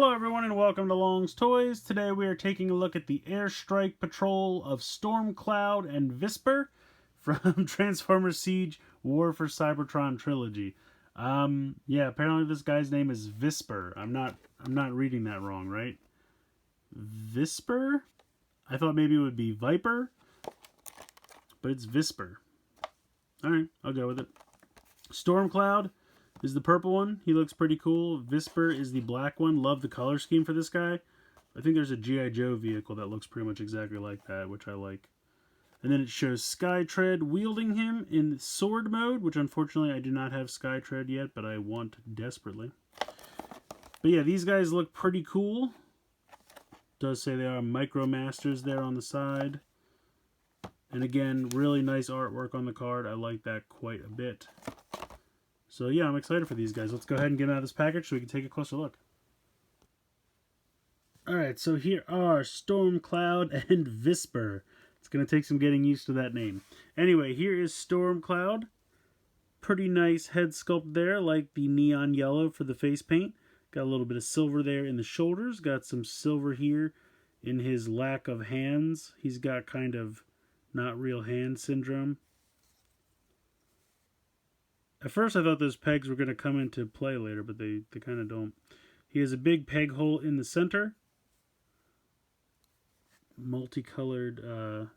Hello everyone and welcome to Long's Toys. Today we are taking a look at the Airstrike Patrol of Stormcloud and Visper from Transformers Siege War for Cybertron Trilogy. Yeah, apparently this guy's name is Visper. I'm not reading that wrong, right? Visper? I thought maybe it would be Viper, but it's Visper. Alright, I'll go with it. Stormcloud is the purple one. He looks pretty cool. Visper is the black one. Love the color scheme for this guy. I think there's a G.I. Joe vehicle that looks pretty much exactly like that, which I like. And then it shows Skytread wielding him in sword mode, which unfortunately I do not have Skytread yet, but I want desperately. But yeah, these guys look pretty cool. Does say they are Micromasters there on the side. And again, really nice artwork on the card. I like that quite a bit. So yeah, I'm excited for these guys. Let's go ahead and get them out of this package so we can take a closer look. Alright, so here are Stormcloud and Visper. It's going to take some getting used to that name. Anyway, here is Stormcloud. Pretty nice head sculpt there, like the neon yellow for the face paint. Got a little bit of silver there in the shoulders. Got some silver here in his lack of hands. He's got kind of not real hand syndrome. At first I thought those pegs were going to come into play later, but they kind of don't. He has a big peg hole in the center. Multicolored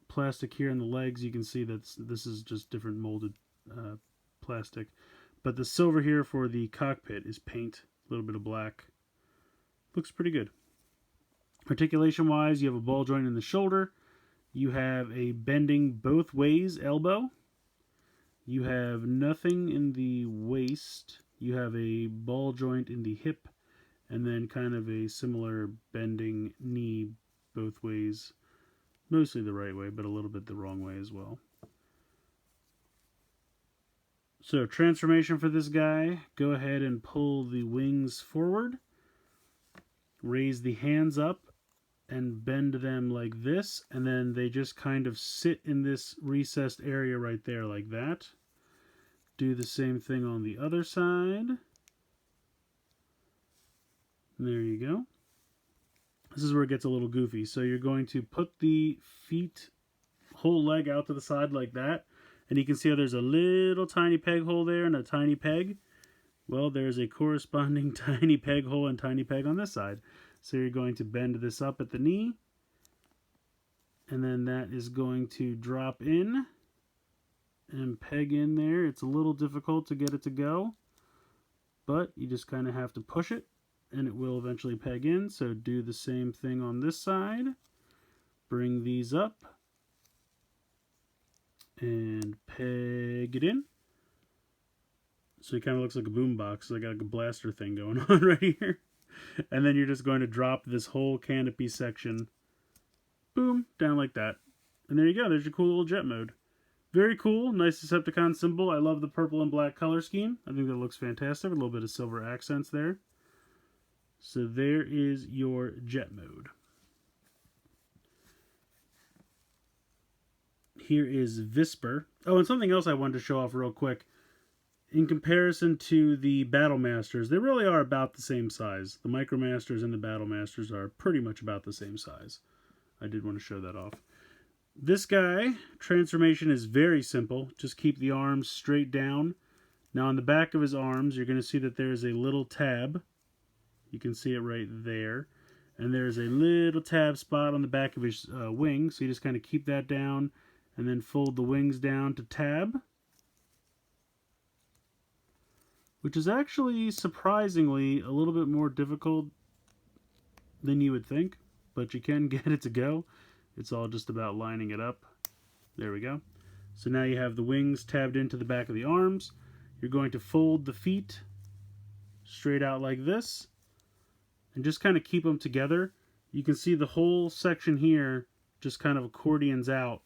plastic here in the legs. You can see that this is just different molded plastic. But the silver here for the cockpit is paint. A little bit of black. Looks pretty good. Articulation wise, you have a ball joint in the shoulder. You have a bending both ways elbow. You have nothing in the waist. You have a ball joint in the hip, and then kind of a similar bending knee both ways. Mostly the right way, but a little bit the wrong way as well. So, transformation for this guy. Go ahead and pull the wings forward. Raise the hands up and bend them like this, and then they just kind of sit in this recessed area right there like that. Do the same thing on the other side. There you go. This is where it gets a little goofy. So you're going to put the feet, whole leg out to the side like that. And you can see how there's a little tiny peg hole there and a tiny peg. Well, there's a corresponding tiny peg hole and tiny peg on this side. So you're going to bend this up at the knee. And then that is going to drop in and peg in there. It's a little difficult to get it to go, but you just kind of have to push it and it will eventually peg in. So do the same thing on this side. Bring these up and peg it in. So it kind of looks like a boombox. I got like a blaster thing going on right here. And then you're just going to drop this whole canopy section, boom, down like that. And there you go. There's your cool little jet mode. Very cool. Nice Decepticon symbol. I love the purple and black color scheme. I think that looks fantastic. A little bit of silver accents there. So there is your jet mode. Here is Visper. Oh, and something else I wanted to show off real quick. In comparison to the Battlemasters, they really are about the same size. The Micromasters and the Battlemasters are pretty much about the same size. I did want to show that off. This guy, transformation is very simple. Just keep the arms straight down. Now on the back of his arms, you're going to see that there's a little tab. You can see it right there. And there's a little tab spot on the back of his wing. So you just kind of keep that down and then fold the wings down to tab. Which is actually surprisingly a little bit more difficult than you would think. But you can get it to go. It's all just about lining it up. There we go. So now you have the wings tabbed into the back of the arms. You're going to fold the feet straight out like this. And just kind of keep them together. You can see the whole section here just kind of accordions out.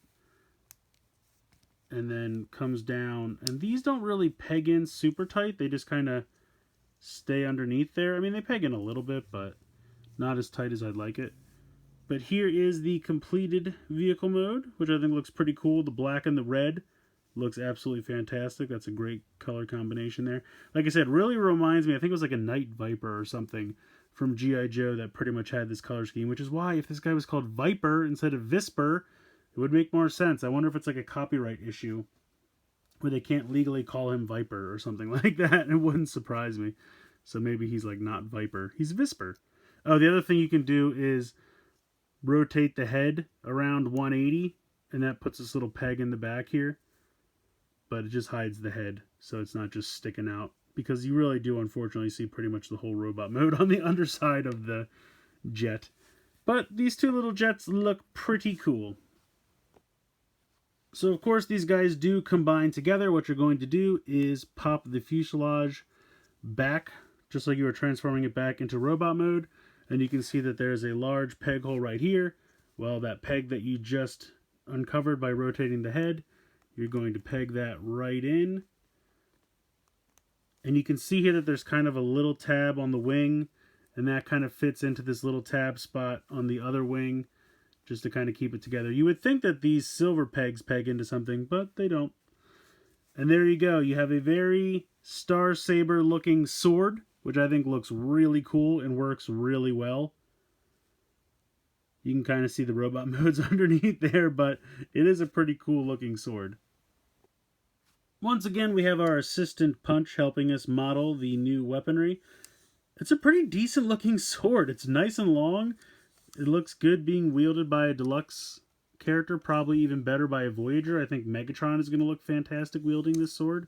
And then comes down. And these don't really peg in super tight. They just kind of stay underneath there. I mean, they peg in a little bit, but not as tight as I'd like it. But here is the completed vehicle mode, which I think looks pretty cool. The black and the red looks absolutely fantastic. That's a great color combination there. Like I said, really reminds me, I think it was like a Night Viper or something from G.I. Joe that pretty much had this color scheme, which is why if this guy was called Viper instead of Visper, it would make more sense. I wonder if it's like a copyright issue where they can't legally call him Viper or something like that. It wouldn't surprise me. So maybe he's like not Viper. He's Visper. Oh, the other thing you can do is rotate the head around 180, and that puts this little peg in the back here. But it just hides the head, so it's not just sticking out. Because you really do, unfortunately, see pretty much the whole robot mode on the underside of the jet. But these two little jets look pretty cool. So, of course, these guys do combine together. What you're going to do is pop the fuselage back, just like you were transforming it back into robot mode. And you can see that there's a large peg hole right here. Well, that peg that you just uncovered by rotating the head, you're going to peg that right in. And you can see here that there's kind of a little tab on the wing, and that kind of fits into this little tab spot on the other wing, just to kind of keep it together. You would think that these silver pegs peg into something, but they don't. And there you go. You have a very Star Saber looking sword, which I think looks really cool and works really well. You can kind of see the robot modes underneath there, but it is a pretty cool looking sword. Once again, we have our assistant Punch helping us model the new weaponry. It's a pretty decent looking sword. It's nice and long. It looks good being wielded by a deluxe character, probably even better by a Voyager. I think Megatron is going to look fantastic wielding this sword,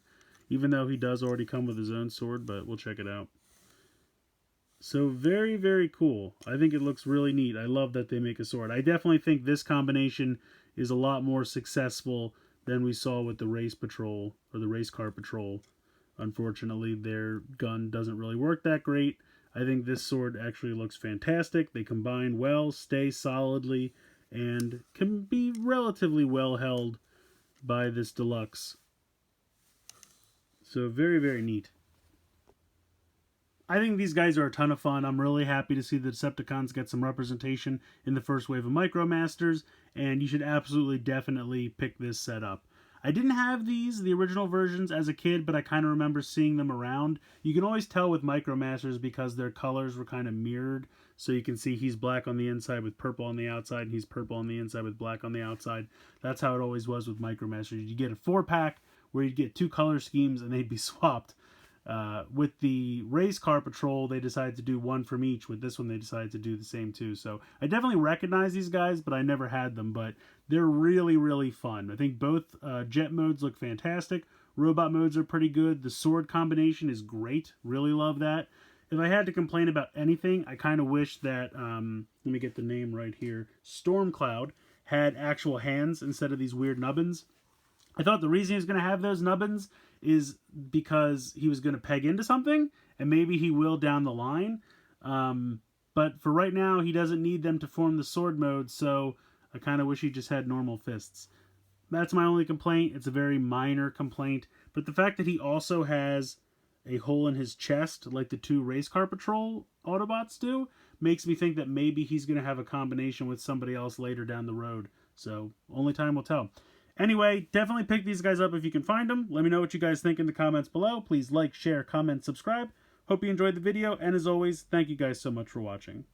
even though he does already come with his own sword, but we'll check it out. So very, very cool. I think it looks really neat. I love that they make a sword. I definitely think this combination is a lot more successful than we saw with the Race Patrol, or the Race Car Patrol. Unfortunately, their gun doesn't really work that great. I think this sword actually looks fantastic. They combine well, stay solidly, and can be relatively well held by this deluxe. So very, very neat. I think these guys are a ton of fun. I'm really happy to see the Decepticons get some representation in the first wave of Micromasters, and you should absolutely, definitely pick this set up. I didn't have these, the original versions, as a kid, but I kind of remember seeing them around. You can always tell with Micromasters because their colors were kind of mirrored, so you can see he's black on the inside with purple on the outside, and he's purple on the inside with black on the outside. That's how it always was with Micromasters. You get a 4-pack where you'd get 2 color schemes, and they'd be swapped. With the Race Car Patrol, they decided to do 1 from each. With this one, they decided to do the same too. So I definitely recognize these guys, but I never had them. But they're really, really fun. I think both jet modes look fantastic. Robot modes are pretty good. The sword combination is great. Really love that. If I had to complain about anything, I kind of wish that, let me get the name right here, Stormcloud had actual hands instead of these weird nubbins. I thought the reason he was going to have those nubbins is because he was going to peg into something, and maybe he will down the line. But for right now, he doesn't need them to form the sword mode, so I kind of wish he just had normal fists. That's my only complaint. It's a very minor complaint. But the fact that he also has a hole in his chest, like the 2 Race Car Patrol Autobots do, makes me think that maybe he's going to have a combination with somebody else later down the road. So, only time will tell. Anyway, definitely pick these guys up if you can find them. Let me know what you guys think in the comments below. Please like, share, comment, subscribe. Hope you enjoyed the video, and as always, thank you guys so much for watching.